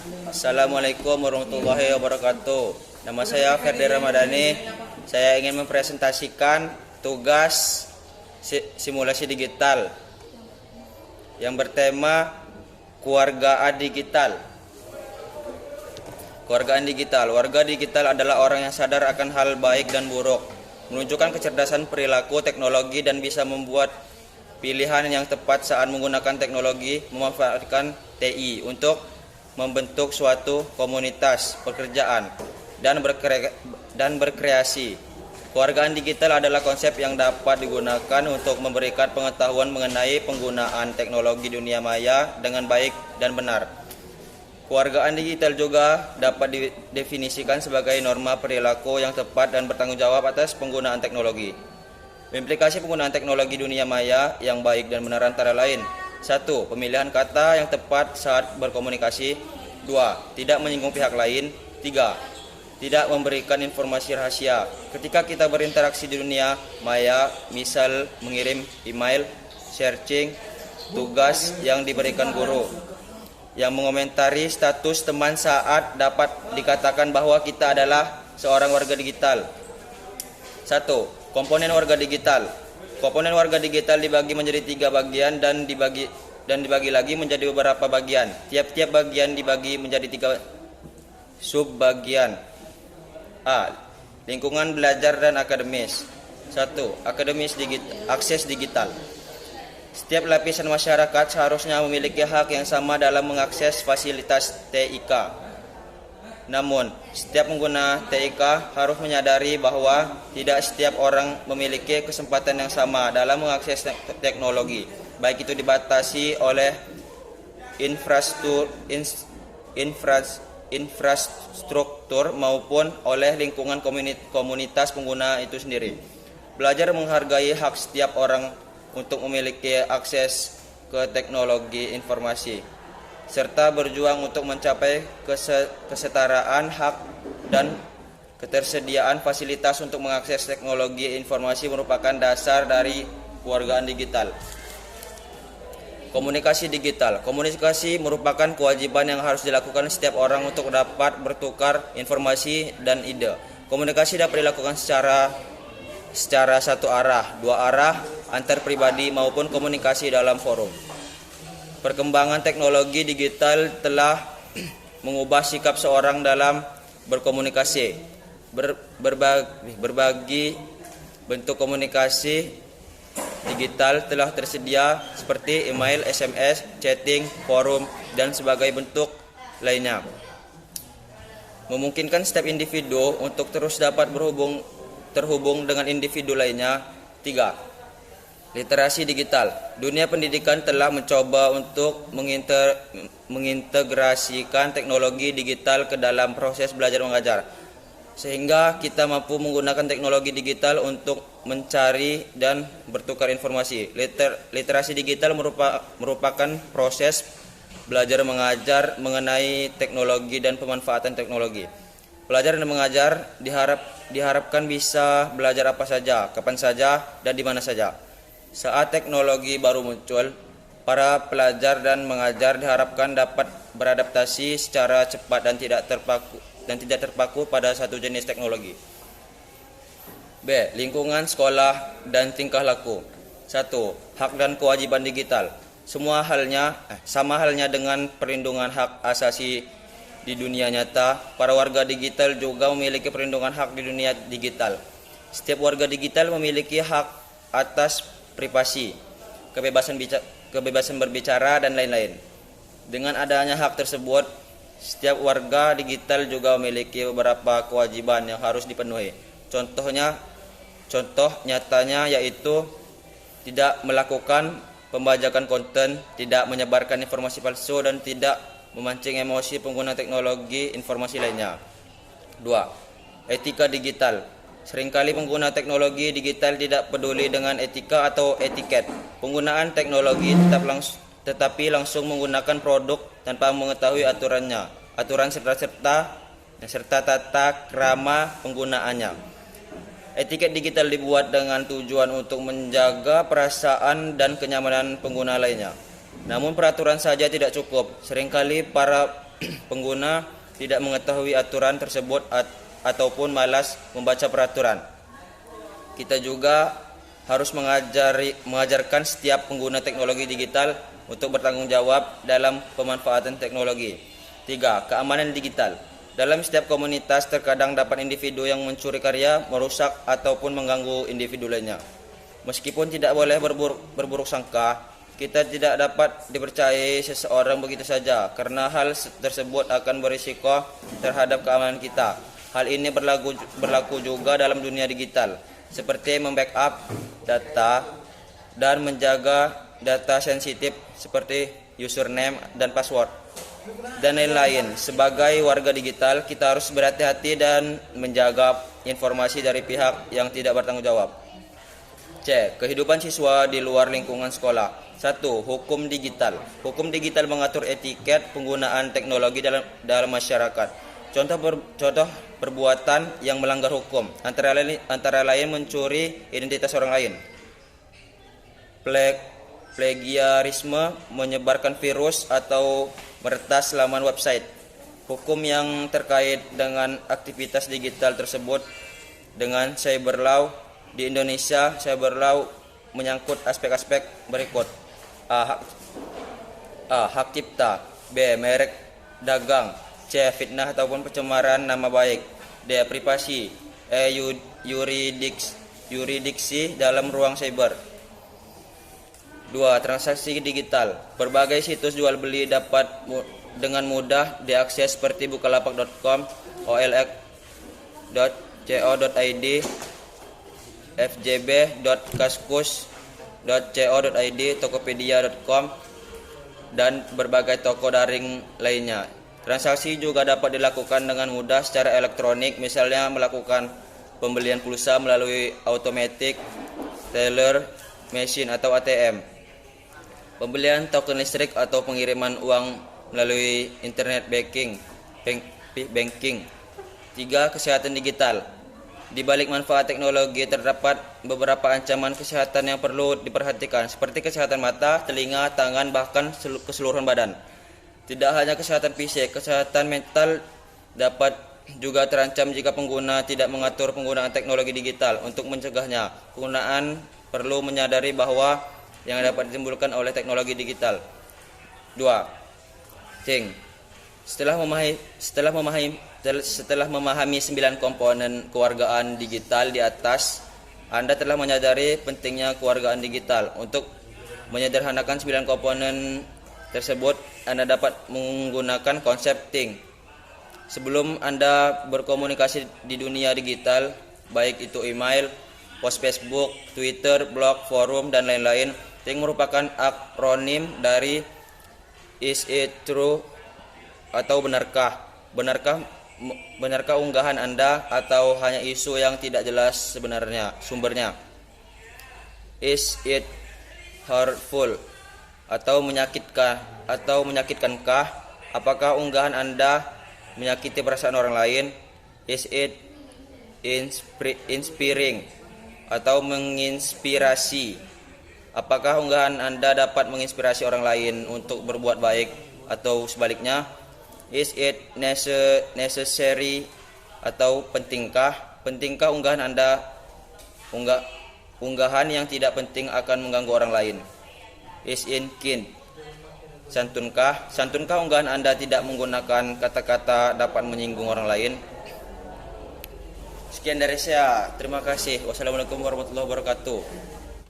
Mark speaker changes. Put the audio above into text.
Speaker 1: Assalamualaikum warahmatullahi wabarakatuh. Nama saya Ferdi Ramadhani. Saya ingin mempresentasikan tugas simulasi digital yang bertema kewargaan digital. Kewargaan digital. Warga digital adalah orang yang sadar akan hal baik dan buruk, menunjukkan kecerdasan perilaku teknologi dan bisa membuat pilihan yang tepat saat menggunakan teknologi, memanfaatkan TI untuk membentuk suatu komunitas pekerjaan dan berkreasi. Kewargaan digital adalah konsep yang dapat digunakan untuk memberikan pengetahuan mengenai penggunaan teknologi dunia maya dengan baik dan benar. Kewargaan digital juga dapat didefinisikan sebagai norma perilaku yang tepat dan bertanggung jawab atas penggunaan teknologi. Implikasi penggunaan teknologi dunia maya yang baik dan benar antara lain: 1. Pemilihan kata yang tepat saat berkomunikasi. 2. Tidak menyinggung pihak lain. 3. Tidak memberikan informasi rahasia. Ketika kita berinteraksi di dunia maya, misal mengirim email, searching, tugas yang diberikan guru, yang mengomentari status teman saat dapat dikatakan bahwa kita adalah seorang warga digital. 1. Komponen warga digital. Komponen warga digital dibagi menjadi 3 bagian dan dibagi lagi menjadi beberapa bagian. Tiap-tiap bagian dibagi menjadi 3 subbagian. A. Lingkungan belajar dan akademis. 1. Akademis akses digital. Setiap lapisan masyarakat seharusnya memiliki hak yang sama dalam mengakses fasilitas TIK. Namun, setiap pengguna TIK harus menyadari bahwa tidak setiap orang memiliki kesempatan yang sama dalam mengakses teknologi, baik itu dibatasi oleh infrastruktur maupun oleh lingkungan komunitas pengguna itu sendiri. Belajar menghargai hak setiap orang untuk memiliki akses ke teknologi informasi, serta berjuang untuk mencapai kesetaraan hak dan ketersediaan fasilitas untuk mengakses teknologi informasi merupakan dasar dari kewargaan digital. Komunikasi digital. Komunikasi merupakan kewajiban yang harus dilakukan setiap orang untuk dapat bertukar informasi dan ide. Komunikasi dapat dilakukan secara satu arah, dua arah, antar pribadi maupun komunikasi dalam forum. Perkembangan teknologi digital telah mengubah sikap seorang dalam berkomunikasi. Berbagi bentuk komunikasi digital telah tersedia seperti email, SMS, chatting, forum, dan sebagai bentuk lainnya. Memungkinkan setiap individu untuk terus dapat terhubung dengan individu lainnya. 3. Literasi digital. Dunia pendidikan telah mencoba untuk mengintegrasikan teknologi digital ke dalam proses belajar mengajar, sehingga kita mampu menggunakan teknologi digital untuk mencari dan bertukar informasi. Literasi digital merupakan proses belajar mengajar mengenai teknologi dan pemanfaatan teknologi. Pelajar dan mengajar diharapkan bisa belajar apa saja, kapan saja, dan di mana saja. Saat teknologi baru muncul, para pelajar dan mengajar diharapkan dapat beradaptasi secara cepat dan tidak terpaku pada satu jenis teknologi. B. Lingkungan sekolah dan tingkah laku. 1. Hak dan kewajiban digital. Sama halnya dengan perlindungan hak asasi di dunia nyata, para warga digital juga memiliki perlindungan hak di dunia digital. Setiap warga digital memiliki hak atas privasi, kebebasan berbicara, dan lain-lain. Dengan adanya hak tersebut, setiap warga digital juga memiliki beberapa kewajiban yang harus dipenuhi. Contoh nyatanya yaitu tidak melakukan pembajakan konten, tidak menyebarkan informasi palsu, dan tidak memancing emosi pengguna teknologi informasi lainnya. 2. Etika digital. Seringkali pengguna teknologi digital tidak peduli dengan etika atau etiket penggunaan teknologi, tetapi langsung menggunakan produk tanpa mengetahui aturan serta tata krama penggunaannya. Etiket digital dibuat dengan tujuan untuk menjaga perasaan dan kenyamanan pengguna lainnya. Namun peraturan saja tidak cukup. Seringkali para pengguna tidak mengetahui aturan tersebut ataupun malas membaca peraturan. Kita juga harus mengajarkan setiap pengguna teknologi digital untuk bertanggung jawab dalam pemanfaatan teknologi. 3. Keamanan digital. Dalam setiap komunitas terkadang dapat individu yang mencuri karya, merusak ataupun mengganggu individu lainnya. Meskipun tidak boleh berburuk sangka, kita tidak dapat dipercayai seseorang begitu saja karena hal tersebut akan berisiko terhadap keamanan kita. Hal ini berlaku juga dalam dunia digital, seperti membackup data dan menjaga data sensitif seperti username dan password dan lain-lain. Sebagai warga digital, kita harus berhati-hati dan menjaga informasi dari pihak yang tidak bertanggung jawab. C. Kehidupan siswa di luar lingkungan sekolah. 1. Hukum digital. Hukum digital mengatur etiket penggunaan teknologi dalam masyarakat. Contoh perbuatan yang melanggar hukum antara lain mencuri identitas orang lain, plagiarisme, menyebarkan virus atau meretas laman website. Hukum yang terkait dengan aktivitas digital tersebut dengan cyber law di Indonesia. Cyber law menyangkut aspek-aspek berikut: A. Hak cipta. B. Merek dagang. C. Fitnah ataupun pencemaran nama baik. D. Privasi. E. Yuridiksi dalam ruang cyber. 2. Transaksi digital. Berbagai situs jual beli dapat dengan mudah diakses seperti bukalapak.com, olx.co.id, fjb.kaskus.co.id, tokopedia.com, dan berbagai toko daring lainnya. Transaksi juga dapat dilakukan dengan mudah secara elektronik, misalnya melakukan pembelian pulsa melalui automatic teller machine atau ATM, pembelian token listrik atau pengiriman uang melalui internet banking. 3. Kesehatan digital. Di balik manfaat teknologi terdapat beberapa ancaman kesehatan yang perlu diperhatikan, seperti kesehatan mata, telinga, tangan, bahkan keseluruhan badan. Tidak hanya kesehatan fisik, kesehatan mental dapat juga terancam jika pengguna tidak mengatur penggunaan teknologi digital. Untuk mencegahnya, penggunaan perlu menyadari bahwa yang dapat ditimbulkan oleh teknologi digital. 2. Think. Setelah memahami 9 komponen kewargaan digital di atas, Anda telah menyadari pentingnya kewargaan digital. Untuk menyederhanakan 9 komponen tersebut, Anda dapat menggunakan konsep think. Sebelum Anda berkomunikasi di dunia digital, baik itu email, post Facebook, Twitter, blog, forum, dan lain-lain, think merupakan akronim dari is it true atau benarkah. Benarkah unggahan Anda atau hanya isu yang tidak jelas sebenarnya sumbernya? Is it hurtful atau menyakitkankah? Apakah unggahan Anda menyakiti perasaan orang lain? Is it inspiring atau menginspirasi? Apakah unggahan Anda dapat menginspirasi orang lain untuk berbuat baik atau sebaliknya? Is it necessary atau pentingkah? Pentingkah unggahan Anda? Unggahan yang tidak penting akan mengganggu orang lain. Is it kind? Santunkah? Santunkah unggahan Anda tidak menggunakan kata-kata dapat menyinggung orang lain? Sekian dari saya. Terima kasih. Wassalamualaikum warahmatullahi wabarakatuh.